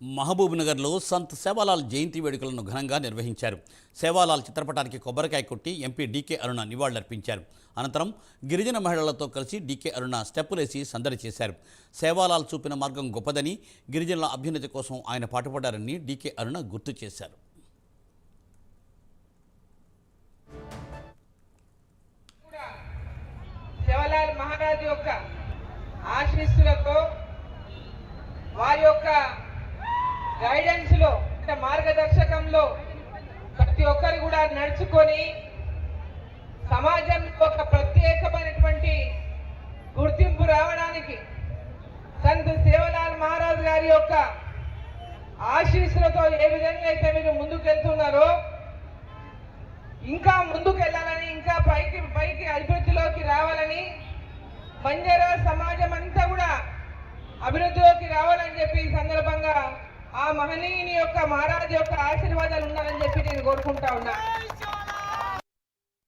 మహబూబ్నగర్లో సంత్ సేవాలాల్ జయంతి వేడుకలను ఘనంగా నిర్వహించారు. సేవాలాల్ చిత్రపటానికి కొబ్బరికాయ కొట్టి ఎంపీ డీకే అరుణ నివాళులర్పించారు. అనంతరం గిరిజన మహిళలతో కలిసి డీకే అరుణ స్టెప్పులేసి సందడి చేశారు. సేవాలాల్ చూపిన మార్గం గొప్పదని, గిరిజనుల అభ్యున్నతి కోసం ఆయన పాటుపడ్డారని డీకే అరుణ గుర్తు చేశారు. సేవాలాల్ మహారాజ్ యొక్క ఆశీస్సులతో వారి యొక్క గైడెన్స్ లో మార్గదర్శకంలో ప్రతి ఒక్కరు కూడా నడుచుకొని సమాజంలో ఒక ప్రత్యేకమైనటువంటి గుర్తింపు రావడానికి సంత్ సేవాలాల్ మహారాజ్ గారి యొక్క ఆశీస్సులతో ఏ విధంగా అయితే మీరు ముందుకెళ్తున్నారో ఇంకా ముందుకెళ్లాలని, ఇంకా పైకి అభివృద్ధిలోకి రావాలని, బంజారా సమాజం అంతా కూడా అభివృద్ధిలోకి రావాలని చెప్పి ఈ సందర్భంగా ఆ మహనీయుని యొక్క మహారాజ్ యొక్క ఆశీర్వాదాలు ఉండాలని చెప్పి నేను కోరుకుంటా ఉన్నా.